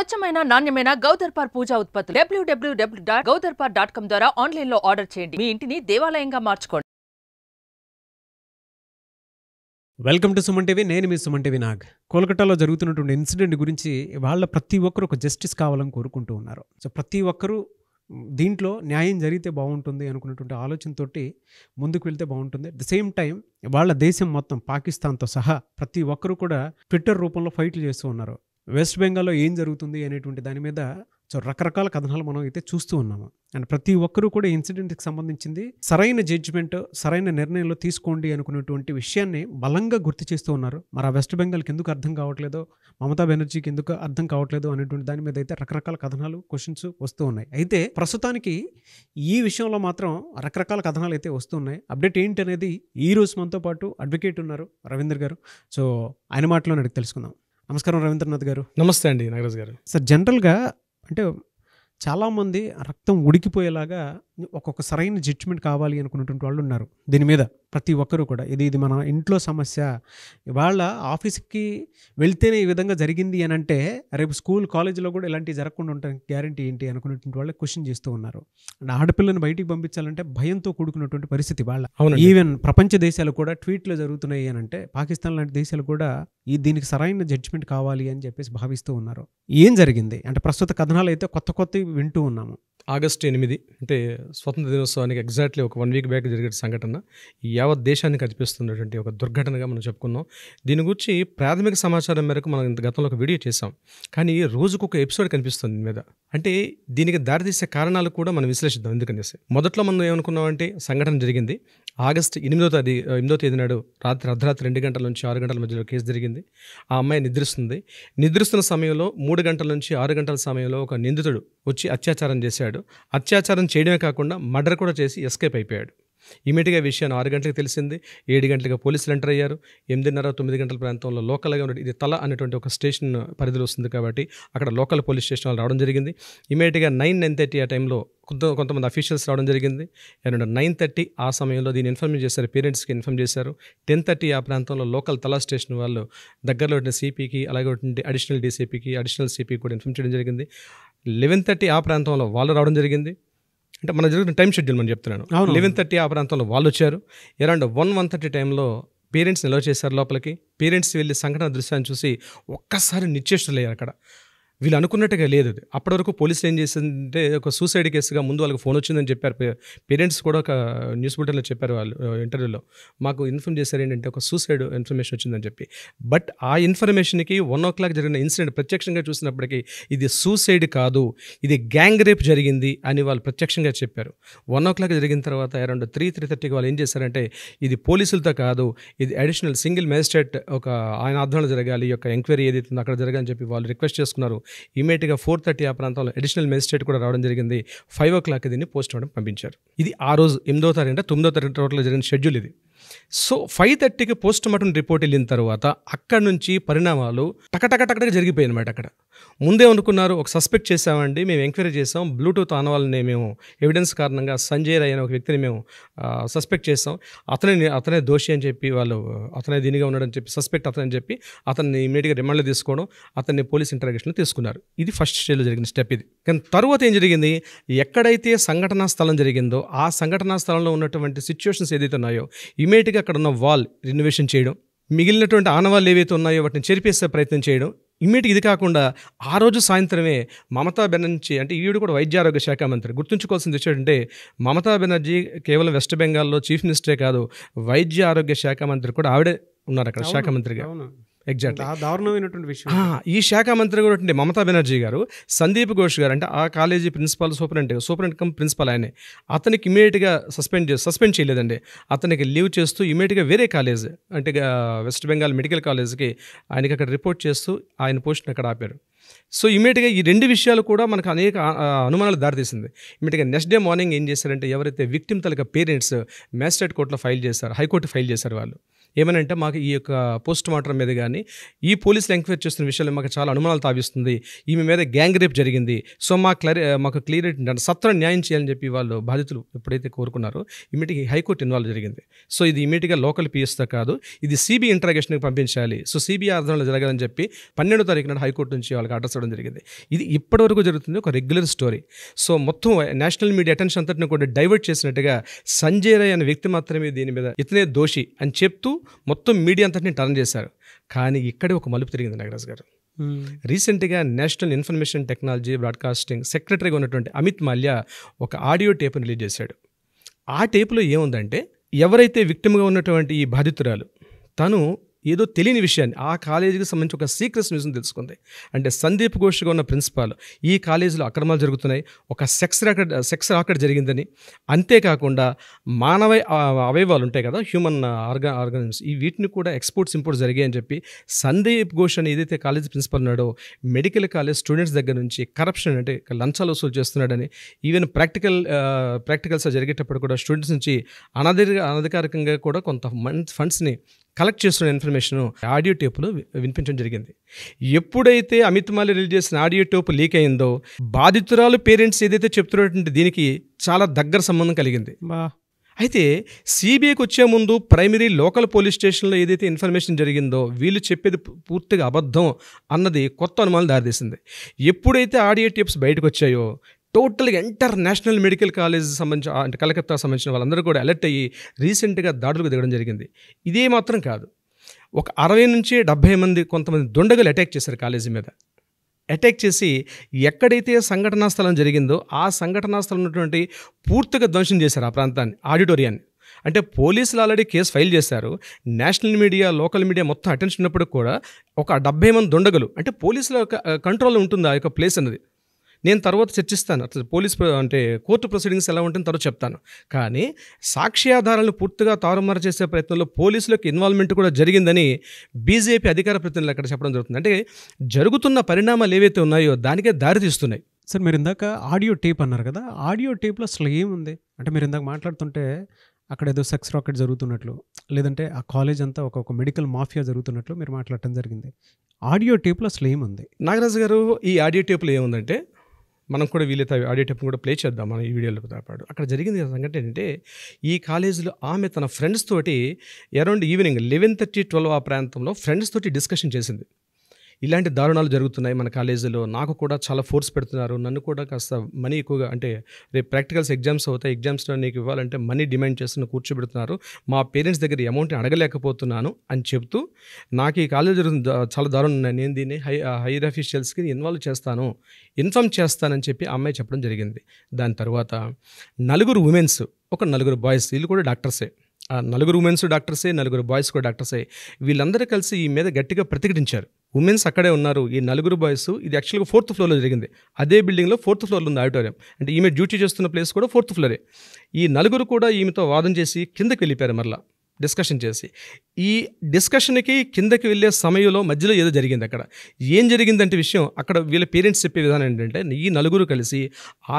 స్వచ్ఛమైన నాణ్యమైన గౌదర్పార్ పూజా ఉత్పత్తులు www.gaudarpar.com ద్వారా ఆన్లైన్ లో ఆర్డర్ చేయండి. మీ ఇంటిని దేవాలయంగా మార్చుకోండి. Welcome to Suman TV. నేను మీ సుమన్ టీవీ నాగ్. కోల్కతాలో జరుగుతున్నటువంటి ఇన్సిడెంట్ గురించి వాళ్ళ ప్రతి ఒక్కరు ఒక జస్టిస్ కావాలని కోరుకుంటూ ఉన్నారు. సో ప్రతి ఒక్కరూ దీంట్లో న్యాయం జరిగితే బాగుంటుంది అనుకున్నటువంటి ఆలోచనతోటి ముందుకు వెళ్తే బాగుంటుంది. అట్ ద సేమ్ టైం వాళ్ళ దేశం మొత్తం పాకిస్తాన్తో సహా ప్రతి ఒక్కరూ కూడా ట్విట్టర్ రూపంలో ఫైట్లు చేస్తూ ఉన్నారు. వెస్ట్ బెంగాల్లో ఏం జరుగుతుంది అనేటువంటి దాని మీద సో రకరకాల కథనాలు మనం అయితే చూస్తూ ఉన్నాము. అండ్ ప్రతి ఒక్కరూ కూడా ఇన్సిడెంట్కి సంబంధించింది సరైన జడ్జిమెంట్, సరైన నిర్ణయంలో తీసుకోండి అనుకున్నటువంటి విషయాన్ని బలంగా గుర్తు చేస్తూ ఉన్నారు. మరి ఆ వెస్ట్ బెంగాల్కి ఎందుకు అర్థం కావట్లేదో, మమతా బెనర్జీకి ఎందుకు అర్థం కావట్లేదు అనేటువంటి దాని మీద అయితే రకరకాల కథనాలు, క్వశ్చన్స్ వస్తూ ఉన్నాయి. అయితే ప్రస్తుతానికి ఈ విషయంలో మాత్రం రకరకాల కథనాలు అయితే వస్తూ ఉన్నాయి. అప్డేట్ ఏంటి అనేది ఈ రోజు మనతో పాటు అడ్వకేట్ ఉన్నారు రవీంద్ర గారు. సో ఆయన మాటలో అడిగి తెలుసుకుందాం. నమస్కారం రవీంద్రనాథ్ గారు. నమస్తే అండి నాగరాజ్ గారు. సార్, జనరల్గా అంటే చాలామంది రక్తం ఉడికిపోయేలాగా ఒక్కొక్క సరైన జడ్జిమెంట్ కావాలి అనుకున్నటువంటి వాళ్ళు ఉన్నారు. దీని మీద ప్రతి ఒక్కరూ కూడా ఇది మన ఇంట్లో సమస్య, ఇవాళ ఆఫీస్కి వెళ్తేనే ఈ విధంగా జరిగింది అని అంటే రేపు స్కూల్ కాలేజీలో కూడా ఇలాంటివి జరగకుండా ఉండడానికి గ్యారంటీ ఏంటి అనుకున్నటువంటి వాళ్ళు క్వశ్చన్ చేస్తూ ఉన్నారు. అండ్ ఆడపిల్లని బయటికి పంపించాలంటే భయంతో కూడుకున్నటువంటి పరిస్థితి వాళ్ళ. ఈవెన్ ప్రపంచ దేశాలు కూడా ట్వీట్లు జరుగుతున్నాయి అని అంటే పాకిస్తాన్ లాంటి దేశాలు కూడా దీనికి సరైన జడ్జిమెంట్ కావాలి అని చెప్పేసి భావిస్తూ ఉన్నారు. ఏం జరిగింది అంటే ప్రస్తుత కథనాలు అయితే కొత్త వింటూ ఉన్నాము. ఆగస్టు 8 అంటే స్వతంత్ర దినోత్సవానికి ఎగ్జాక్ట్లీ ఒక 1 వీక్ బ్యాక్ జరిగే సంఘటన యావత్ దేశాన్ని కనిపిస్తున్నటువంటి ఒక దుర్ఘటనగా మనం చెప్పుకున్నాం. దీని గురించి ప్రాథమిక సమాచారం మేరకు మనం గతంలో ఒక వీడియో చేసాం. కానీ రోజుకు ఒక ఎపిసోడ్ కనిపిస్తుంది దీని మీద. అంటే దీనికి దారితీసే కారణాలు కూడా మనం విశ్లేషిద్దాం. ఎందుకనేసి మొదట్లో మనం ఏమనుకున్నామంటే సంఘటన జరిగింది ఆగస్టు 8వ తేదీ నాడు అర్ధరాత్రి 2 గంటల నుంచి 6 గంటల మధ్యలో కేసు జరిగింది. ఆ అమ్మాయి నిద్రిస్తున్న సమయంలో 3 గంటల నుంచి 6 గంటల సమయంలో ఒక నిందితుడు వచ్చి అత్యాచారం చేశాడు. అత్యాచారం చేయడమే కాకుండా మర్డర్ కూడా చేసి ఎస్కేప్ అయిపోయాడు. ఇమీడియట్గా విషయాన్ని 6 గంటలకు తెలిసింది. 7 గంటలకు పోలీసులు ఎంటర్ అయ్యారు. 8:30-9 గంటల ప్రాంతంలో లోకల్గా ఉండే ఇది తల అనేటువంటి ఒక స్టేషన్ పరిధిలో వస్తుంది కాబట్టి అక్కడ లోకల్ పోలీస్ స్టేషన్ వాళ్ళు రావడం జరిగింది. ఇమీడియట్గా 9:30 ఆ టైంలో కొంతమంది అఫీషియల్స్ రావడం జరిగింది. 9:30 ఆ సమయంలో దీన్ని ఇన్ఫార్మ్ చేశారు, పేరెంట్స్కి ఇన్ఫార్మ్ చేశారు. 10:30 ఆ ప్రాంతంలో లోకల్ తలా స్టేషన్ వాళ్ళు దగ్గరలో ఉన్న సిపికి, అలాగే అడిషనల్ డీసీపీకి, అడిషనల్ సిపికి కూడా ఇన్ఫార్మ్ చేయడం జరిగింది. 11:30 ఆ ప్రాంతంలో వాళ్ళు రావడం జరిగింది. అంటే మన జరుగుతున్న టైం షెడ్యూల్ మనం చెప్తున్నాను. 11:30 ఆ ప్రాంతంలో వాళ్ళు వచ్చారు. అరౌండ్ 1:30 టైంలో పేరెంట్స్ని నిల్వ చేశారు లోపలికి. పేరెంట్స్ వెళ్ళి సంఘటన దృశ్యాన్ని చూసి ఒక్కసారి నిశ్చేష్టులయ్యారు. అక్కడ వీళ్ళు అనుకున్నట్టుగా లేదు. అప్పటి వరకు పోలీసులు ఏం చేసిందంటే ఒక సూసైడ్ కేసుగా ముందు వాళ్ళకి ఫోన్ వచ్చిందని చెప్పారు. పేరెంట్స్ కూడా ఒక న్యూస్ బులెటిన్లో చెప్పారు వాళ్ళు ఇంటర్వ్యూలో. మాకు ఇన్ఫార్మ్ చేశారు ఏంటంటే ఒక సూసైడ్ ఇన్ఫర్మేషన్ వచ్చిందని చెప్పి. బట్ ఆ ఇన్ఫర్మేషన్కి 1 o'clock జరిగిన ఇన్సిడెంట్ ప్రత్యక్షంగా చూసినప్పటికీ ఇది సూసైడ్ కాదు, ఇది గ్యాంగ్ రేప్ జరిగింది అని వాళ్ళు ప్రత్యక్షంగా చెప్పారు. 1 o'clock జరిగిన తర్వాత అరౌండ్ 3:30కి వాళ్ళు ఏం చేశారంటే ఇది పోలీసులతో కాదు, ఇది అడిషనల్ సింగిల్ మేజిస్ట్రేట్ ఒక ఆయన ఆధ్వర్యంలో జరగాలి, ఈ యొక్క ఎంక్వైరీ ఏదైతే ఉందో అక్కడ జరగాలని చెప్పి వాళ్ళు రిక్వెస్ట్ చేసుకున్నారు. ఇమీడియట్గా 4:30 ఆ ప్రాంతంలో అడిషనల్ మేజిస్ట్రేట్ కూడా రావడం జరిగింది. 5 o'clock దీన్ని పోస్ట్ మార్టం పంపించారు. ఇది ఆ రోజు 8వ తారీఖు అంటే 9వ తారీఖు టోటల్గా జరిగిన షెడ్యూల్ ఇది. సో 5:30కి పోస్ట్ మార్టం రిపోర్ట్ వెళ్ళిన తర్వాత అక్కడి నుంచి పరిణామాలు టకటక జరిగిపోయాయి అనమాట. అక్కడ ముందే అనుకున్నారు, ఒక సస్పెక్ట్ చేసామండి, మేము ఎంక్వైరీ చేసాం, బ్లూటూత్ ఆనవాళ్ళని మేము ఎవిడెన్స్ కారణంగా సంజయ్ రాయ్ అనే ఒక వ్యక్తిని మేము సస్పెక్ట్ చేసాం, అతనే దోషి అని చెప్పి వాళ్ళు అతనే దీనిగా ఉన్నాడని చెప్పి సస్పెక్ట్ అతనని చెప్పి అతన్ని ఇమీడియట్గా రిమాండ్లో తీసుకోవడం, అతన్ని పోలీస్ ఇంటరాగేషన్లో తీసుకున్నారు. ఇది ఫస్ట్ స్టేజ్లో జరిగిన స్టెప్ ఇది. కానీ తర్వాత ఏం జరిగింది, ఎక్కడైతే సంఘటనా స్థలం జరిగిందో ఆ సంఘటనా స్థలంలో ఉన్నటువంటి సిచ్యువేషన్స్ ఏదైతే ఉన్నాయో ఇమీడియట్గా అక్కడ ఉన్న వాల్ రినోవేషన్ చేయడం, మిగిలినటువంటి ఆనవాళ్ళు ఏవైతే ఉన్నాయో వాటిని చెరిపేసే ప్రయత్నం చేయడం. ఇమ్మీడియట్గా ఇది కాకుండా ఆ రోజు సాయంత్రమే మమతా బెనర్జీ, అంటే ఈవిడ కూడా వైద్య ఆరోగ్య శాఖ మంత్రి, గుర్తుంచుకోవాల్సింది ఏంటంటే మమతా బెనర్జీ కేవలం వెస్ట్ బెంగాల్లో చీఫ్ మినిస్టరే కాదు, వైద్య ఆరోగ్య శాఖ మంత్రి కూడా ఆవిడే ఉన్నారు అక్కడ శాఖ మంత్రిగా. ఎగ్జాక్ట్లీ దారుణమైనటువంటి విషయం. ఈ శాఖ మంత్రి కూడా మమతా బెనర్జీ గారు, సందీప్ ఘోష్ గారు అంటే ఆ college principal superintendent cum principal ఆయనే, అతనికి ఇమీడియట్గా సస్పెండ్ చేయలేదండి. అతనికి లీవ్ చేస్తూ ఇమీడియట్గా వేరే కాలేజ్ అంటే వెస్ట్ బెంగాల్ మెడికల్ కాలేజ్కి ఆయనకి అక్కడ రిపోర్ట్ చేస్తూ ఆయన పోస్ట్ని అక్కడ ఆపారు. సో ఇమీడియట్గా ఈ 2 విషయాలు కూడా మనకు అనేక అనుమానాలు దారితీసింది. ఇమీడియట్గా నెక్స్ట్ డే మార్నింగ్ ఏం చేశారంటే ఎవరైతే విక్టిమ్ తలక పేరెంట్స్ మ్యాజిస్ట్రేట్ కోర్టులో ఫైల్ చేశారు, హైకోర్టు ఫైల్ చేశారు వాళ్ళు. ఏమనంటే మాకు ఈ యొక్క పోస్ట్ మార్టం మీద కానీ ఈ పోలీసులు ఎంక్వైరీ చేస్తున్న విషయాలు మాకు చాలా అనుమానాలు తావిస్తుంది, ఈమె మీద గ్యాంగ్ రేప్ జరిగింది, సో మాకు క్లియర్ సత్వర న్యాయం చేయాలని చెప్పి వాళ్ళు బాధితులు ఎప్పుడైతే కోరుకున్నారో ఇమీడియట్గా హైకోర్టు ఇన్వాల్వ్ జరిగింది. సో ఇది ఇమీడియట్గా లోకల్ పిఎస్తో కాదు, ఇది సిబిఐ ఇంటరాగేషన్కి పంపించాలి, సో సిబిఐ ఆధారంలో జరగాలని చెప్పి 12వ తారీఖు నాడు హైకోర్టు నుంచి వాళ్ళకి ఆర్డర్స్ ఇవ్వడం జరిగింది. ఇది ఇప్పటివరకు జరుగుతుంది ఒక రెగ్యులర్ స్టోరీ. సో మొత్తం నేషనల్ మీడియా అటెన్షన్ అంతటిని కూడా డైవర్ట్ చేసినట్టుగా సంజయ్ రాయ్ అనే వ్యక్తి మాత్రమే దీని మీద ఇతనే దోషి అని చెప్తూ మొత్తం మీడియా అంతటిని టర్న్ చేశారు. కానీ ఇక్కడే ఒక మలుపు తిరిగింది నాగరాజ్ గారు. రీసెంట్గా నేషనల్ ఇన్ఫర్మేషన్ టెక్నాలజీ బ్రాడ్కాస్టింగ్ సెక్రటరీగా ఉన్నటువంటి అమిత్ మాల్యా ఒక ఆడియో టేప్ను రిలీజ్ చేశాడు. ఆ టేపులో ఏముందంటే, ఎవరైతే విక్టిమ్గా ఉన్నటువంటి ఈ బాధితురాలు తను ఏదో తెలియని విషయాన్ని ఆ కాలేజీకి సంబంధించి ఒక సీక్రెట్స్ న్యూస్ని తెలుసుకుంది. అంటే సందీప్ ఘోష్గా ఉన్న ప్రిన్సిపాల్ ఈ కాలేజీలో అక్రమాలు జరుగుతున్నాయి, ఒక సెక్స్ రాకెట్ జరిగిందని, అంతేకాకుండా మానవ అవయవాలు ఉంటాయి కదా, హ్యూమన్ ఆర్గానిజమ్స్, ఈ వీటిని కూడా ఎక్స్పోర్ట్స్ ఇంపోర్ట్స్ జరిగాయని చెప్పి సందీప్ ఘోష్ అని ఏదైతే కాలేజ్ ప్రిన్సిపల్ ఉన్నాడో మెడికల్ కాలేజ్ స్టూడెంట్స్ దగ్గర నుంచి కరప్షన్ అంటే లంచాలు వసూలు చేస్తున్నాడని, ఈవెన్ ప్రాక్టికల్స్ జరిగేటప్పుడు కూడా స్టూడెంట్స్ నుంచి అనధికారికంగా కూడా కొంత ఫండ్స్ని కలెక్ట్ చేస్తున్న ఇన్ఫర్మేషన్ ఆడియో టేపులో వినిపించడం జరిగింది. ఎప్పుడైతే అమిత్ మాల్యా రిలీజ్ చేసిన ఆడియో టేపు లీక్ అయిందో బాధితురాలు పేరెంట్స్ ఏదైతే చెప్తున్నటువంటి దీనికి చాలా దగ్గర సంబంధం కలిగింది. అయితే సిబిఐకి వచ్చే ముందు ప్రైమరీ లోకల్ పోలీస్ స్టేషన్లో ఏదైతే ఇన్ఫర్మేషన్ జరిగిందో వీళ్ళు చెప్పేది పూర్తిగా అబద్ధం అన్నది కొత్త అనుమానాలు దారితీసింది. ఎప్పుడైతే ఆడియో టేప్స్ బయటకు వచ్చాయో టోటల్గా ఎంటర్ నేషనల్ మెడికల్ కాలేజ్ సంబంధించి అంటే కలకత్తా సంబంధించిన వాళ్ళందరూ కూడా అలర్ట్ అయ్యి రీసెంట్గా దాడులకు దిగడం జరిగింది. ఇదే మాత్రం కాదు, ఒక 60 నుంచి 70 మంది కొంతమంది దుండగులు అటాక్ చేశారు కాలేజీ మీద. అటాక్ చేసి ఎక్కడైతే సంఘటనా స్థలం జరిగిందో ఆ సంఘటనా స్థలం ఉన్నటువంటి పూర్తిగా ధ్వంసం చేశారు ఆ ప్రాంతాన్ని, ఆడిటోరియాన్ని. అంటే పోలీసులు ఆల్రెడీ కేసు ఫైల్ చేశారు, నేషనల్ మీడియా లోకల్ మీడియా మొత్తం అటెన్షన్ ఉన్నప్పుడు కూడా ఒక 70 మంది దుండగులు అంటే పోలీసుల కంట్రోల్లో ఉంటుంది ఆ యొక్క ప్లేస్ అన్నది. నేను తర్వాత చర్చిస్తాను, అసలు అంటే కోర్టు ప్రొసీడింగ్స్ ఎలా ఉంటుందో తర్వాత చెప్తాను. కానీ సాక్ష్యాధారాలను పూర్తిగా తారుమారు చేసే ప్రయత్నంలో పోలీసులకు ఇన్వాల్వ్మెంట్ కూడా జరిగిందని బీజేపీ అధికార ప్రతినిధులు అక్కడ చెప్పడం జరుగుతుంది. అంటే జరుగుతున్న పరిణామాలు ఏవైతే ఉన్నాయో దానికే దారి తీస్తున్నాయి. సార్, మీరు ఇందాక ఆడియో టేప్ అన్నారు కదా, ఆడియో టేప్లో అసలు ఏముంది అంటే, మీరు ఇందాక మాట్లాడుతుంటే అక్కడ ఏదో సెక్స్ రాకెట్ జరుగుతున్నట్లు, లేదంటే ఆ కాలేజ్ అంతా ఒక మెడికల్ మాఫియా జరుగుతున్నట్లు మీరు మాట్లాడటం జరిగింది. ఆడియో టేప్లో అసలు ఏముంది? నాగరాజు గారు, ఈ ఆడియో టేప్లో ఏముందంటే, మనం కూడా వీలైతే ఆడియో టేప్ని కూడా ప్లే చేద్దాం మనం ఈ వీడియోలో పాటు. అక్కడ జరిగింది సంగతి ఏంటంటే, ఈ కాలేజీలో ఆమె తన ఫ్రెండ్స్ తోటి అరౌండ్ ఈవినింగ్ 11:30-12 ఆ ప్రాంతంలో ఫ్రెండ్స్ తోటి డిస్కషన్ చేసింది. ఇలాంటి దారుణాలు జరుగుతున్నాయి మన కాలేజీలో, నాకు కూడా చాలా ఫోర్స్ పెడుతున్నారు, నన్ను కూడా కాస్త మనీ ఎక్కువగా అంటే రేపు ప్రాక్టికల్స్ ఎగ్జామ్స్ అవుతాయి, ఎగ్జామ్స్లో నీకు ఇవ్వాలంటే మనీ డిమాండ్ చేస్తున్న కూర్చోబెడుతున్నారు, మా పేరెంట్స్ దగ్గర అమౌంట్ని అడగలేకపోతున్నాను అని చెప్తూ నాకు ఈ కాలేజ్ చాలా దారుణం ఉన్నాయి, నేను దీన్ని హైయర్ అఫీషియల్స్కి ఇన్ఫార్మ్ చేస్తానని చెప్పి ఆ అమ్మాయి చెప్పడం జరిగింది. దాని తర్వాత 4 ఉమెన్స్, 4 బాయ్స్, వీళ్ళు కూడా డాక్టర్సే, 4 ఉమెన్స్ డాక్టర్సే, 4 బాయ్స్ కూడా డాక్టర్సే, వీళ్ళందరూ కలిసి ఈ మీద గట్టిగా ప్రతిఘటించారు. ఉమెన్స్ అక్కడే ఉన్నారు, ఈ 4 బాయ్స్, ఇది యాక్చువల్గా 4th ఫ్లోర్లో జరిగింది, అదే బిల్డింగ్లో 4th ఫ్లోర్లో ఉంది ఆడిటోరియం, అంటే ఈమె డ్యూటీ చేస్తున్న ప్లేస్ కూడా 4th ఫ్లోరే. ఈ 4 కూడా ఈమెతో వాదన చేసి కిందకి వెళ్ళిపోయారు మరలా డిస్కషన్ చేసి. ఈ డిస్కషన్కి కిందకి వెళ్ళే సమయంలో మధ్యలో ఏదో జరిగింది. అక్కడ ఏం జరిగిందంటే విషయం, అక్కడ వీళ్ళ పేరెంట్స్ చెప్పే విధానం ఏంటంటే, ఈ 4 కలిసి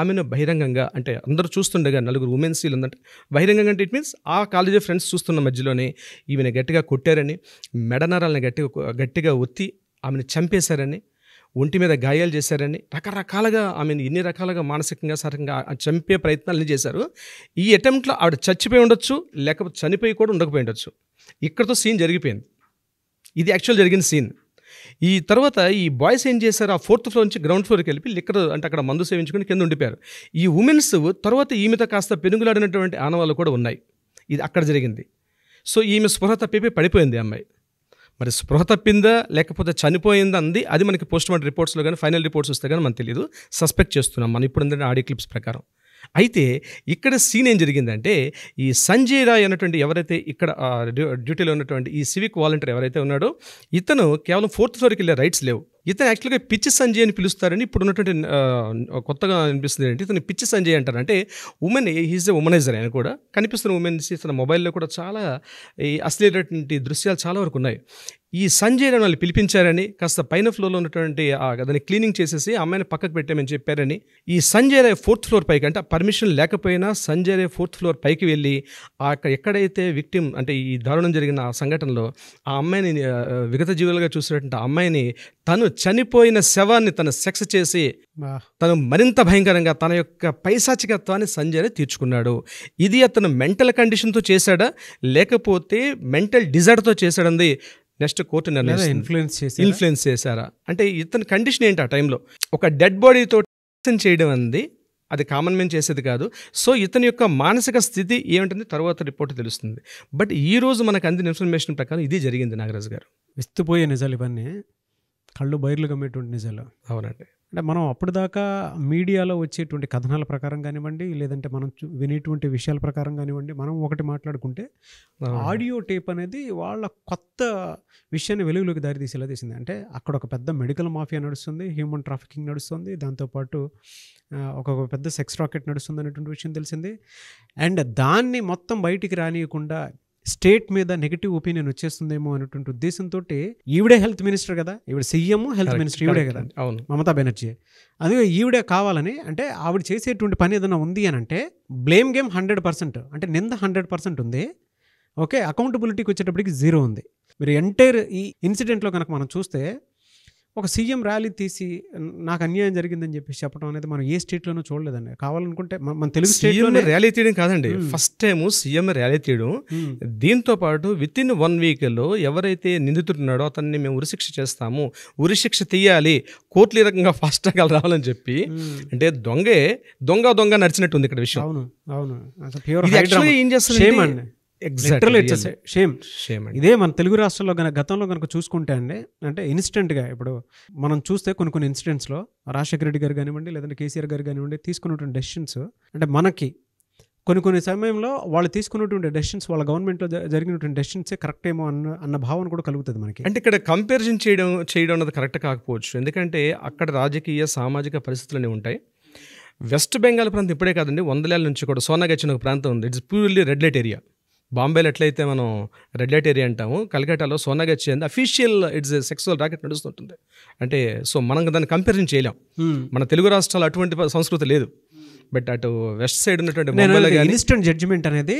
ఆమెను బహిరంగంగా, అంటే అందరూ చూస్తుండగా 4 ఉమెన్స్ వీళ్ళందంటే బహిరంగంగా, అంటే ఇట్ మీన్స్ ఆ కాలేజీ ఫ్రెండ్స్ చూస్తున్న మధ్యలోనే ఈమెను గట్టిగా కొట్టారని, మెడనరాలను గట్టిగా ఒత్తి ఆమెను చంపేశారని, ఒంటి మీద గాయాలు చేశారని, రకరకాలుగా ఆమెను ఎన్ని రకాలుగా మానసికంగా శారీరకంగా చంపే ప్రయత్నాలు చేశారు. ఈ అటెంప్ట్లో ఆవిడ చచ్చిపోయి ఉండొచ్చు, లేకపోతే చనిపోయి కూడా ఉండకపోయి ఉండొచ్చు. ఇక్కడతో సీన్ జరిగిపోయింది. ఇది యాక్చువల్ జరిగిన సీన్. ఈ తర్వాత ఈ బాయ్స్ ఏం చేశారు, ఆ 4th ఫ్లోర్ నుంచి గ్రౌండ్ ఫ్లోర్కి వెళ్ళి లిక్కర్ అంటే అక్కడ మందు సేవించుకొని కింద ఉండిపోయారు. ఈ ఉమెన్స్ తర్వాత ఈమెతో కాస్త పెనుగులాడినటువంటి ఆనవాళ్ళు కూడా ఉన్నాయి. ఇది అక్కడ జరిగింది. సో ఈమె స్పృహ తప్పి పడిపోయింది అమ్మాయి. మరి స్పృహ తప్పిందా లేకపోతే చనిపోయిందా అంది, అది మనకి పోస్ట్ మార్టం రిపోర్ట్స్లో కానీ ఫైనల్ రిపోర్ట్స్ వస్తే కానీ మనకు తెలియదు, సస్పెక్ట్ చేస్తున్నాం మనం ఇప్పుడు ఏంటంటే ఆడియో క్లిప్స్ ప్రకారం. అయితే ఇక్కడ సీన్ ఏం జరిగిందంటే, ఈ సంజయ్ రాయ్ అన్నటువంటి ఎవరైతే ఇక్కడ డ్యూటీలో ఉన్నటువంటి ఈ సివిక్ వాలంటీర్ ఎవరైతే ఉన్నాడో, ఇతను కేవలం 4th ఫ్లోర్కి వెళ్ళే రైట్స్ లేవు. ఇతను యాక్చువల్గా పిచ్చి సంజయ్ అని పిలుస్తారని ఇప్పుడు ఉన్నటువంటి కొత్తగా అనిపిస్తుంది ఏంటి, ఇతను పిచ్చి సంజయ్ అంటారు. అంటే ఉమెన్, హీజ్ ఎ ఉమనైజర్. ఆయన కూడా కనిపిస్తున్న ఉమెన్స్ తన మొబైల్లో కూడా చాలా ఈ అశ్లీలటువంటి దృశ్యాలు చాలా వరకు ఉన్నాయి. ఈ సంజయ్ వాళ్ళు పిలిపించారని కాస్త పైన ఫ్లోర్లో ఉన్నటువంటి దాన్ని క్లీనింగ్ చేసేసి అమ్మాయిని పక్కకు పెట్టామని చెప్పారని, ఈ సంజయ్ రాయ్ 4th ఫ్లోర్ పైకి, అంటే పర్మిషన్ లేకపోయినా సంజయ్ రాయ్ 4th ఫ్లోర్ పైకి వెళ్ళి ఎక్కడైతే విక్టిమ్ అంటే ఈ దారుణం జరిగిన ఆ సంఘటనలో ఆ అమ్మాయిని విగత జీవులుగా చూసినటువంటి ఆ అమ్మాయిని తను చనిపోయిన శవాన్ని తను సెక్స్ చేసి తను మరింత భయంకరంగా తన యొక్క పైశాచికత్వాన్ని సంజయ్ రాయ్ తీర్చుకున్నాడు. ఇది అతను మెంటల్ కండిషన్తో చేశాడా లేకపోతే మెంటల్ డిజార్డర్తో చేశాడంది నెక్స్ట్ కోర్టు ఇన్ఫ్లుయెన్స్ చేశారా? అంటే ఇతని కండిషన్ ఏంటి ఆ టైంలో? ఒక డెడ్ బాడీతో చేయడం అనేది అది కామన్ మ్యాన్ చేసేది కాదు. సో ఇతని యొక్క మానసిక స్థితి ఏమిటంది తర్వాత రిపోర్ట్ తెలుస్తుంది. బట్ ఈ రోజు మనకు అందిన ఇన్ఫర్మేషన్ ప్రకారం ఇది జరిగింది. నాగరాజు గారు, విస్తుపోయే నిజాలు ఇవన్నీ, కళ్ళు బయర్లు కమ్మేటువంటి నిజాలు. అవునండి. అంటే మనం అప్పటిదాకా మీడియాలో వచ్చేటువంటి కథనాల ప్రకారం కానివ్వండి, లేదంటే మనం వినేటువంటి విషయాల ప్రకారం కానివ్వండి, మనం ఒకటి మాట్లాడుకుంటే ఆడియో టేప్ అనేది వాళ్ళ కొత్త విషయాన్ని వెలుగులోకి దారితీసేలా తీసింది. అంటే అక్కడ ఒక పెద్ద మెడికల్ మాఫియా నడుస్తుంది, హ్యూమన్ ట్రాఫికింగ్ నడుస్తుంది, దాంతోపాటు ఒక పెద్ద సెక్స్ రాకెట్ నడుస్తుంది అనేటువంటి విషయం తెలిసింది. అండ్ దాన్ని మొత్తం బయటికి రానియకుండా స్టేట్ మీద నెగిటివ్ ఒపీనియన్ వచ్చేస్తుందేమో అనేటువంటి ఉద్దేశంతో ఈవిడే హెల్త్ మినిస్టర్ కదా, ఈవిడ సీఎం హెల్త్ మినిస్టర్ ఈవిడే కదా, మమతా బెనర్జీ. అదే ఈవిడే కావాలని, అంటే ఆవిడ చేసేటువంటి పని ఏదైనా ఉంది అని అంటే బ్లేమ్ గేమ్ 100%, అంటే నింద 100% ఉంది. ఓకే, అకౌంటబిలిటీకి వచ్చేటప్పటికి 0 ఉంది. మీరు ఎంటైర్ ఈ ఇన్సిడెంట్లో కనుక మనం చూస్తే ఒక సీఎం ర్యాలీ తీసి నాకు అన్యాయం జరిగిందని చెప్పి చెప్పడం అనేది మనం ఏ స్టేట్లోనూ చూడలేదండి. కావాలనుకుంటే మన తెలుగు స్టేట్లో ర్యాలీ తీయడం కాదండి, ఫస్ట్ టైం సీఎం ర్యాలీ తీయడం. దీంతో పాటు విత్ ఇన్ 1 వీక్లో ఎవరైతే నిందితున్నాడో అతన్ని మేము ఉరిశిక్ష చేస్తాము, ఉరిశిక్ష తీయాలి, కోర్టులు ఈ రకంగా ఫాస్ట్గా రావాలని చెప్పి, అంటే దొంగ నడిచినట్టు ఉంది ఇక్కడ విషయం. అవును అవును, ఏం చేస్తుంది ఇదే మన తెలుగు రాష్ట్రాల్లో గతంలో కనుక చూసుకుంటే అండి, అంటే ఇన్స్టెంట్గా ఇప్పుడు మనం చూస్తే కొన్ని ఇన్సిడెంట్స్లో రాజశేఖర రెడ్డి గారు కానివ్వండి, లేదంటే కేసీఆర్ గారు కానివ్వండి తీసుకున్నటువంటి డెసిషన్స్, అంటే మనకి కొన్ని సమయంలో వాళ్ళు తీసుకున్నటువంటి డెసిషన్స్, వాళ్ళ గవర్నమెంట్లో జరిగినటువంటి డెసిషన్సే కరెక్ట్ ఏమో అన్న భావన కూడా కలుగుతుంది మనకి. అంటే ఇక్కడ కంపారిజన్ చేయడం అన్నది కరెక్ట్ కాకపోవచ్చు, ఎందుకంటే అక్కడ రాజకీయ సామాజిక పరిస్థితులు ఉంటాయి. వెస్ట్ బెంగాల్ ప్రాంతం ఇప్పుడే కాదండి, 100 ఏళ్ళ నుంచి కూడా సోనాగచ్చిన ఒక ప్రాంతం ఉంది. It's purely red light area. బాంబేలో ఎట్లయితే మనం రెడ్ లైట్ ఏరియా అంటాము, కలకట్టాలో సోనాగచ్చి అంది అఫీషియల్ ఇట్స్ సెక్సువల్ రాకెట్ నడుస్తుంటుంది. అంటే సో మనం దాన్ని కంపారిజన్ చేయలేం. మన తెలుగు రాష్ట్రాలు అటువంటి సంస్కృతి లేదు. బట్ అటు వెస్ట్ సైడ్ ఉన్నటువంటి ఇన్స్టెంట్ జడ్జిమెంట్ అనేది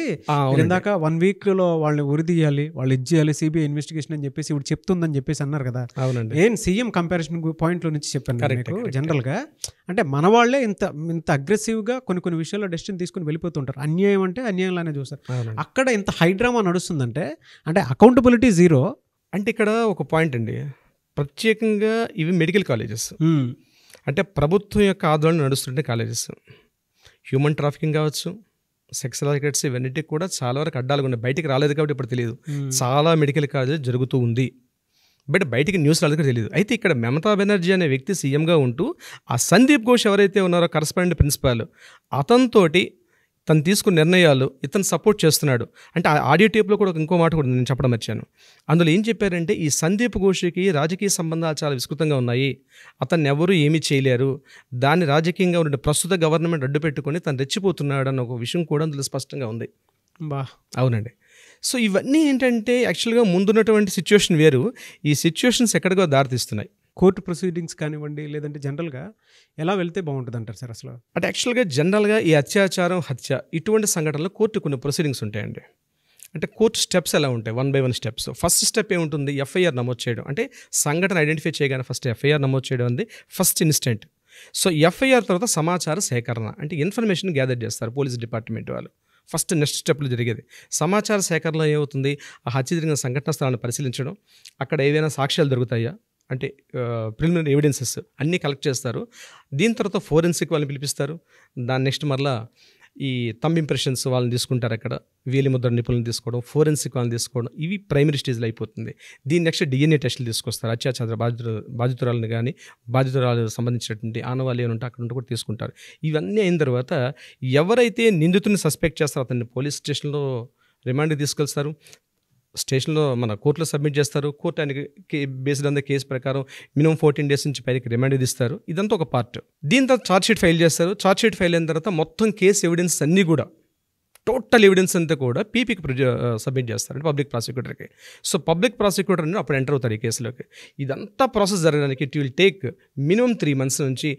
ఇందాక 1 వీక్లో వాళ్ళని ఉరిదీయాలి, వాళ్ళు ఇచ్చేయాలి సిబిఐ ఇన్వెస్టిగేషన్ అని చెప్పేసి ఇప్పుడు చెప్తుందని చెప్పేసి అన్నారు కదా. అవునండి, ఏం సీఎం కంపారిజన్ పాయింట్లో నుంచి చెప్పాను జనరల్గా. అంటే మన వాళ్ళే ఇంత అగ్రెసివ్గా కొన్ని విషయాల్లో డెసిషన్ తీసుకుని వెళ్ళిపోతుంటారు. అన్యాయం అంటే అన్యాయంలానే చూస్తారు. అక్కడ ఇంత హైడ్రామా నడుస్తుందంటే అంటే అకౌంటబిలిటీ 0. అంటే ఇక్కడ ఒక పాయింట్ అండి, ప్రత్యేకంగా ఇవి మెడికల్ కాలేజెస్, అంటే ప్రభుత్వం యొక్క ఆధ్వర్యంలో నడుస్తుంటే కాలేజెస్. హ్యూమన్ ట్రాఫికింగ్ కావచ్చు, సెక్స్ రాకెట్స్, ఇవన్నిటికి కూడా చాలా వరకు అడ్డాలుగా ఉన్నాయి. బయటికి రాలేదు కాబట్టి ఇప్పుడు తెలియదు. చాలా మెడికల్ కాలేజెస్ జరుగుతూ ఉంది, బట్ బయటికి న్యూస్ రాలేదు తెలియదు. అయితే ఇక్కడ మమతా బెనర్జీ అనే వ్యక్తి సీఎంగా ఉంటూ ఆ సందీప్ ఘోష్ ఎవరైతే ఉన్నారో కరస్పాండెంట్ ప్రిన్సిపాల్, అతనితోటి తను తీసుకున్న నిర్ణయాలు ఇతను సపోర్ట్ చేస్తున్నాడు. అంటే ఆ ఆడియో టేప్లో కూడా ఇంకో మాట కూడా నేను చెప్పడం వచ్చాను. అందులో ఏం చెప్పారంటే ఈ సందీప్ ఘోష్కి రాజకీయ సంబంధాలు చాలా విస్తృతంగా ఉన్నాయి, అతన్ని ఎవరు ఏమీ చేయలేరు, దాన్ని రాజకీయంగా ఉండే ప్రస్తుత గవర్నమెంట్ అడ్డు పెట్టుకొని తను రెచ్చిపోతున్నాడు అన్న ఒక విషయం కూడా అందులో స్పష్టంగా ఉంది. అవునండి. సో ఇవన్నీ ఏంటంటే యాక్చువల్గా ముందున్నటువంటి సిచ్యువేషన్ వేరు, ఈ సిచ్యువేషన్స్ ఎక్కడికో దారితీస్తున్నాయి. కోర్టు ప్రొసీడింగ్స్ కానివ్వండి, లేదంటే జనరల్గా ఎలా వెళ్తే బాగుంటుంది అంటారు సార్ అసలు? అంటే యాక్చువల్గా జనరల్గా ఈ అత్యాచారం, హత్య ఇటువంటి సంఘటనలో కోర్టు కొన్ని ప్రొసీడింగ్స్ ఉంటాయండి. అంటే కోర్టు స్టెప్స్ ఎలా ఉంటాయి, 1 by 1 స్టెప్స్. ఫస్ట్ స్టెప్ ఏముంటుంది, ఎఫ్ఐఆర్ నమోదు చేయడం. అంటే సంఘటన ఐడెంటిఫై చేయగానే ఫస్ట్ ఎఫ్ఐఆర్ నమోదు చేయడం అనేది ఫస్ట్ ఇన్స్టెంట్. సో ఎఫ్ఐఆర్ తర్వాత సమాచార సేకరణ, అంటే ఇన్ఫర్మేషన్ గ్యాదర్ చేస్తారు పోలీస్ డిపార్ట్మెంట్ వాళ్ళు. ఫస్ట్ నెక్స్ట్ స్టెప్లో జరిగేది సమాచార సేకరణలో ఏమవుతుంది, ఆ హత్య జరిగిన సంఘటన స్థలాన్ని పరిశీలించడం, అక్కడ ఏదైనా సాక్ష్యాలు దొరుకుతాయా, అంటే ప్రిలిమినరీ ఎవిడెన్సెస్ అన్నీ కలెక్ట్ చేస్తారు. దీని తర్వాత ఫోరెన్సిక్ వాళ్ళని పిలిపిస్తారు. దాని నెక్స్ట్ మరలా ఈ థంబ్ ఇంప్రెషన్స్ వాళ్ళని తీసుకుంటారు, అక్కడ వేలిముద్ర నిపుణులను తీసుకోవడం, ఫోరెన్సిక్ వాళ్ళని తీసుకోవడం, ఇవి ప్రైమరీ స్టేజ్లో అయిపోతుంది. దీని నెక్స్ట్ డిఎన్ఏ టెస్టులు తీసుకొస్తారు. అత్యాచార బాధితురాలను కానీ బాధితురాలు సంబంధించినటువంటి ఆనవాళ్ళు ఏమైనా ఉంటే అక్కడ ఉంటే కూడా తీసుకుంటారు. ఇవన్నీ అయిన తర్వాత ఎవరైతే నిందితుడిని సస్పెక్ట్ చేస్తారో అతన్ని పోలీస్ స్టేషన్లో రిమాండ్కి తీసుకెళ్తారు. స్టేషన్లో మన కోర్టులో సబ్మిట్ చేస్తారు. కోర్టు ఆయనకి బేస్డ్ ఆన్ ద కేసు ప్రకారం మినిమం 14 days నుంచి పైకి రిమాండ్ విధిస్తారు. ఇదంతా ఒక పార్ట్. దీని తర్వాత ఛార్జ్షీట్ ఫైల్ చేస్తారు. ఛార్జ్షీట్ ఫైల్ అయిన తర్వాత మొత్తం కేసు ఎవిడెన్స్ అన్నీ కూడా టోటల్ ఎవిడెన్స్ అంతా కూడా పీపీకి సబ్మిట్ చేస్తారు, అంటే పబ్లిక్ ప్రాసిక్యూటర్కి. సో పబ్లిక్ ప్రాసిక్యూటర్ అని అప్పుడు ఎంటర్ అవుతారు ఈ కేసులోకి. ఇదంతా ప్రాసెస్ జరగడానికి it will take minimum 3 months నుంచి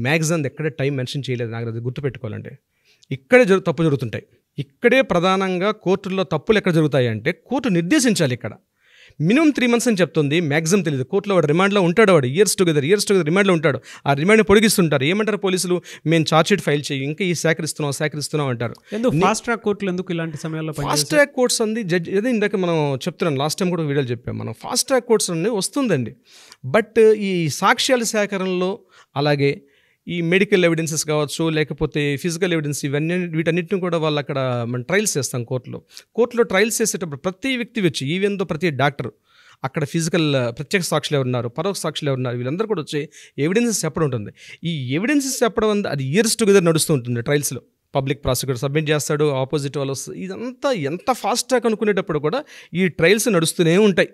మ్యాక్సిమం ఎక్కడ టైం మెన్షన్ చేయలేదు. నాకు అది గుర్తుపెట్టుకోవాలంటే ఇక్కడే తప్పు జరుగుతుంటాయి. ఇక్కడే ప్రధానంగా కోర్టుల్లో తప్పులు ఎక్కడ జరుగుతాయి అంటే కోర్టు నిర్దేశించాలి. ఇక్కడ మినిమం 3 months అని చెప్తుంది, మ్యాక్సిమం తెలియదు. కోర్టులో వాడు రిమాండ్లో ఉంటాడు, వాడు ఇయర్స్ టుగెదర్ రిమాండ్లో ఉంటాడు. ఆ రిమాండ్ పొడిగిస్తుంటారు. ఏమంటారు పోలీసులు, మేము ఛార్జ్షీట్ ఫైల్ చేయి, ఇంకా ఈ సేకరిస్తున్నాం అంటారు. ఫాస్ట్ ట్రాక్ కోర్టులు ఎందుకు ఇలాంటి సమయాల్లో ఫాస్ట్ ట్రాక్ కోర్ట్స్ అంది జడ్జి అదే ఇందాక మనం చెప్తున్నాం, లాస్ట్ టైం కూడా వీడియోలు చెప్పాం మనం. ఫాస్ట్ ట్రాక్ కోర్ట్స్ అన్నీ వస్తుందండి. బట్ ఈ సాక్ష్యాల సేకరణలో అలాగే ఈ మెడికల్ ఎవిడెన్సెస్ కావచ్చు, లేకపోతే ఫిజికల్ ఎవిడెన్స్, వీటన్నిటిని కూడా వాళ్ళు అక్కడ మనం ట్రయల్స్ చేస్తాం కోర్టులో ట్రయల్స్ చేసేటప్పుడు ప్రతి వ్యక్తి వచ్చి, ఈవెన్ దో ప్రతి డాక్టర్ అక్కడ ఫిజికల్ ప్రత్యక్ష సాక్షులు ఎవరున్నారు, పరోక్ష సాక్షులు ఎవరున్నారు, వీళ్ళందరూ కూడా వచ్చి ఎవిడెన్సెస్ చెప్పడం ఉంటుంది. ఈ ఎవిడెన్సెస్ చెప్పడం అది ఇయర్స్ టుగెదర్ నడుస్తూ ఉంటుంది ట్రయల్స్లో. పబ్లిక్ ప్రాసిక్యూటర్ సబ్మిట్ చేస్తాడు, ఆపోజిట్ వాళ్ళు వస్తుంది. ఇదంతా ఎంత ఫాస్ట్ ట్రాక్ అనుకునేటప్పుడు కూడా ఈ ట్రయల్స్ నడుస్తూనే ఉంటాయి.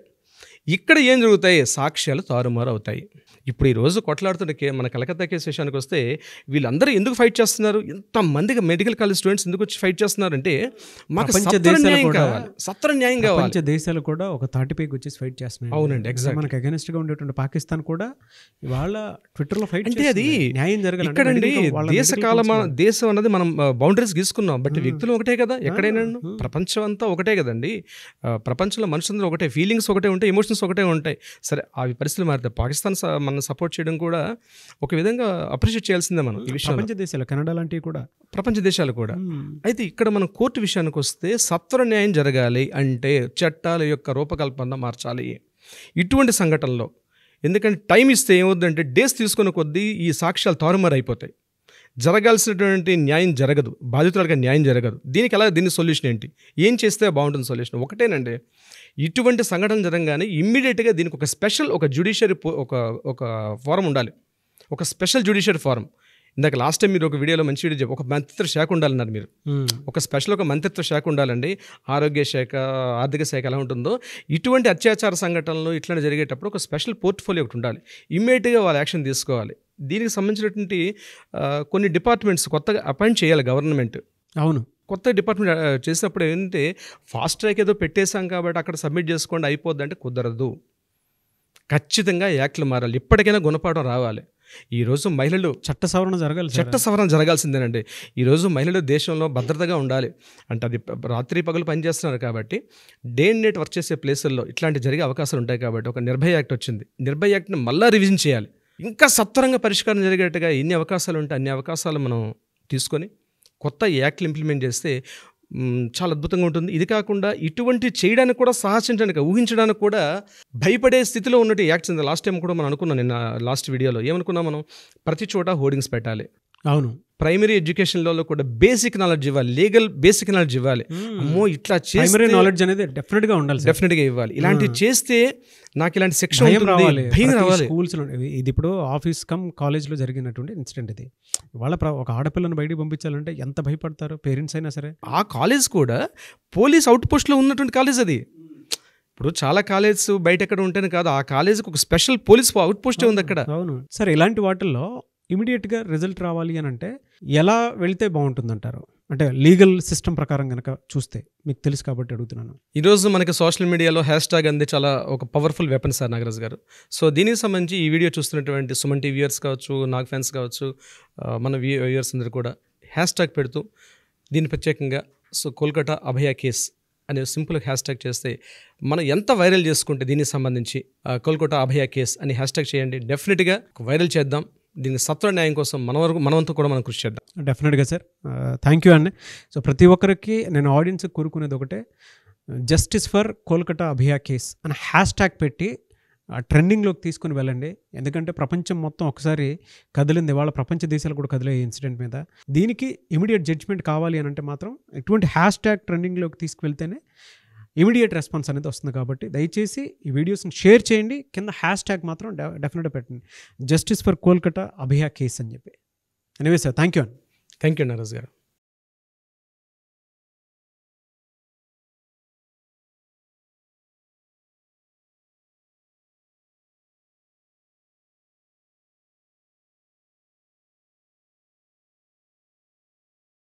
ఇక్కడ ఏం జరుగుతాయి, సాక్ష్యాలు తారుమారు అవుతాయి. ఇప్పుడు ఈరోజు కొట్లాడుతున్న మన కలకత్తా కేసు విషయానికి వస్తే వీళ్ళందరూ ఎందుకు ఫైట్ చేస్తున్నారు, ఇంతమందికి మెడికల్ కాలేజ్ స్టూడెంట్స్ ఎందుకు వచ్చి ఫైట్ చేస్తున్నారు అంటే మాకు సత్వర న్యాయం కావాలి. దేశాలు కూడా ఒక తాటిపైకి వచ్చి ఫైట్ చేస్తున్నాయి. అవునండి, ఎగ్జాక్ట్. మనకు అగైనెస్ట్ గా ఉండేటువంటి పాకిస్తాన్ కూడా ఇవాళ ట్విట్టర్ లో ఫైట్ అంటే అది న్యాయం జరగాలి. ఇక్కడండి దేశం అన్నది మనం బౌండరీస్ గీసుకున్నాం, బట్ వ్యక్తులు ఒకటే కదా. ఎక్కడైనా ప్రపంచం అంతా ఒకటే కదండి. ప్రపంచంలో మనుషులందరూ ఒకటే, ఫీలింగ్స్ ఒకటే ఉంటాయి, ఎమోషన్స్ ఒకటే ఉంటాయి. సరే అవి పరిస్థితులు మారితే పాకిస్తాన్ మనం సపోర్ట్ చేయడం కూడా ఒక విధంగా అప్రిషియేట్ చేయాల్సిందే మనం. ఈ విషయం ప్రపంచ దేశాలు, కెనడా లాంటివి కూడా, ప్రపంచ దేశాలు కూడా. అయితే ఇక్కడ మనం కోర్టు విషయానికి వస్తే సత్వర న్యాయం జరగాలి అంటే చట్టాల యొక్క రూపకల్పన మార్చాలి ఇటువంటి సంఘటనలో. ఎందుకంటే టైం ఇస్తే ఏమవుతుందంటే డేస్ తీసుకున్న కొద్దీ ఈ సాక్ష్యాలు తారుమారు అయిపోతాయి. జరగాల్సినటువంటి న్యాయం జరగదు, బాధితులకు న్యాయం జరగదు. దీని సొల్యూషన్ ఏంటి, ఏం చేస్తే బాగుంటుంది సొల్యూషన్? ఒకటేనండి, ఇటువంటి సంఘటన జరగగానే ఇమ్మీడియట్గా దీనికి ఒక స్పెషల్ జ్యుడిషియరీ ఒక ఫోరం ఉండాలి, ఒక స్పెషల్ జ్యుడిషియరీ ఫోరం. ఇందాక లాస్ట్ టైం మీరు ఒక వీడియోలో మంచి వీడియో ఒక మంత్రిత్వ శాఖ ఉండాలన్నారు మీరు. ఒక స్పెషల్ ఒక మంత్రిత్వ శాఖ ఉండాలండి. ఆరోగ్య శాఖ, ఆర్థిక శాఖ ఎలా ఉంటుందో ఇటువంటి అత్యాచార సంఘటనలు ఇట్లాంటి జరిగేటప్పుడు ఒక స్పెషల్ పోర్ట్ఫోలియో ఒకటి ఉండాలి. ఇమ్మీడియట్గా వాళ్ళు యాక్షన్ తీసుకోవాలి. దీనికి సంబంధించినటువంటి కొన్ని డిపార్ట్మెంట్స్ కొత్తగా అపాయింట్ చేయాలి గవర్నమెంట్. అవును, కొత్త డిపార్ట్మెంట్ చేసినప్పుడు ఏంటంటే ఫాస్ట్ ట్రాక్ ఏదో పెట్టేశాం కాబట్టి అక్కడ సబ్మిట్ చేసుకోండి అయిపోద్ది అంటే కుదరదు. ఖచ్చితంగా యాక్ట్లు మారాలి, ఇప్పటికైనా గుణపాఠం రావాలి. ఈరోజు మహిళలు చట్ట సవరణ జరగాల్సిందేనండి. ఈరోజు మహిళలు దేశంలో భద్రతగా ఉండాలి అంటే అది రాత్రి పగలు పనిచేస్తున్నారు కాబట్టి డే అండ్ నైట్ వర్క్ చేసే ప్లేసుల్లో ఇట్లాంటి జరిగే అవకాశాలు ఉంటాయి. కాబట్టి ఒక నిర్భయ యాక్ట్ వచ్చింది, నిర్భయ యాక్ట్ని మళ్ళీ రివిజన్ చేయాలి. ఇంకా సత్వరంగా పరిష్కారం జరిగేట్టుగా ఎన్ని అవకాశాలు ఉంటే అన్ని అవకాశాలు మనం తీసుకొని కొత్త యాక్ట్లు ఇంప్లిమెంట్ చేస్తే చాలా అద్భుతంగా ఉంటుంది. ఇది కాకుండా ఇటువంటి చేయడానికి కూడా సాహసించడానికి, ఊహించడానికి కూడా భయపడే స్థితిలో ఉన్నట్టు యాక్ట్స్. లాస్ట్ టైం కూడా మనం అనుకున్నాం, నిన్న లాస్ట్ వీడియోలో ఏమనుకున్నాం మనం, ప్రతి చోట హోర్డింగ్స్ పెట్టాలి. అవును, ప్రైమరీ ఎడ్యుకేషన్లో కూడా బేసిక్ నాలెడ్జ్ ఇవ్వాలి, లీగల్ బేసిక్ నాలెడ్జ్ ఇవ్వాలి. అమ్మో ఇట్లా ప్రైమరీ నాలెడ్జ్ అనేది డెఫినెట్గా ఉండాలి, డెఫినెట్గా ఇవ్వాలి. ఇలాంటివి చేస్తే నాకు ఇలాంటి సెక్షన్ భయం రావాలి. స్కూల్స్లో ఇది ఇప్పుడు ఆఫీస్ కమ్ కాలేజ్లో జరిగినటువంటి ఇన్సిడెంట్. ఇది వాళ్ళ ఒక ఆడపిల్లను బయటికి పంపించాలంటే ఎంత భయపడతారు పేరెంట్స్ అయినా సరే. ఆ కాలేజ్ కూడా పోలీస్ అవుట్ పోస్ట్లో ఉన్నటువంటి కాలేజ్ అది. ఇప్పుడు చాలా కాలేజ్ బయట ఎక్కడ ఉంటేనే కాదు, ఆ కాలేజ్కి ఒక స్పెషల్ పోలీస్ అవుట్ పోస్టే ఉంది అక్కడ. అవును సరే, ఇలాంటి వాటిల్లో ఇమీడియట్గా రిజల్ట్ రావాలి అని అంటే ఎలా వెళితే బాగుంటుందంటారు? అంటే లీగల్ సిస్టమ్ ప్రకారం కనుక చూస్తే మీకు తెలుసు కాబట్టి అడుగుతున్నాను. ఈరోజు మనకి సోషల్ మీడియాలో హ్యాష్ ట్యాగ్ అంది చాలా ఒక పవర్ఫుల్ వెపన్ సార్ నాగరాజ్ గారు. సో దీనికి సంబంధించి ఈ వీడియో చూస్తున్నటువంటి సుమన్ టీవీ వ్యూయర్స్ కావచ్చు, నాగ్ ఫ్యాన్స్ కావచ్చు, మన వ్యూయర్స్ అందరూ కూడా హ్యాష్ ట్యాగ్ పెడుతూ దీన్ని ప్రత్యేకంగా కోల్కతా అభయ కేస్ అనే సింపుల్ హ్యాష్ ట్యాగ్ చేస్తే మనం ఎంత వైరల్ చేసుకుంటే దీనికి సంబంధించి కోల్కతా అభయ కేస్ అని హ్యాష్ ట్యాగ్ చేయండి. డెఫినెట్గా వైరల్ చేద్దాం. దీనికి సత్వర న్యాయం కోసం మనవంతా కూడా మనం కృషి చేద్దాం. డెఫినెట్గా సార్, థ్యాంక్ యూ అండి. సో ప్రతి ఒక్కరికి నేను ఆడియన్స్కి కోరుకునేది ఒకటే, justice for Kolkata Abhaya case అని హ్యాష్ ట్యాగ్ పెట్టి ట్రెండింగ్లోకి తీసుకుని వెళ్ళండి. ఎందుకంటే ప్రపంచం మొత్తం ఒకసారి కదిలింది, వాళ్ళ ప్రపంచ దేశాలు కూడా కదిలే ఇన్సిడెంట్ మీద. దీనికి ఇమీడియట్ జడ్జ్మెంట్ కావాలి అని అంటే మాత్రం ఇటువంటి హ్యాష్ ట్యాగ్ ట్రెండింగ్లోకి తీసుకువెళ్తేనే ఇమీడియట్ రెస్పాన్స్ అనేది వస్తుంది. కాబట్టి దయచేసి ఈ వీడియోస్ని షేర్ చేయండి, కింద హ్యాష్ ట్యాగ్ మాత్రం డెఫినెట్గా పెట్టండి, justice for Kolkata Abhaya case అని చెప్పి. ఎనీవే సార్, థ్యాంక్ యూ అండి. థ్యాంక్ యూ నాగరాజ్ గారు.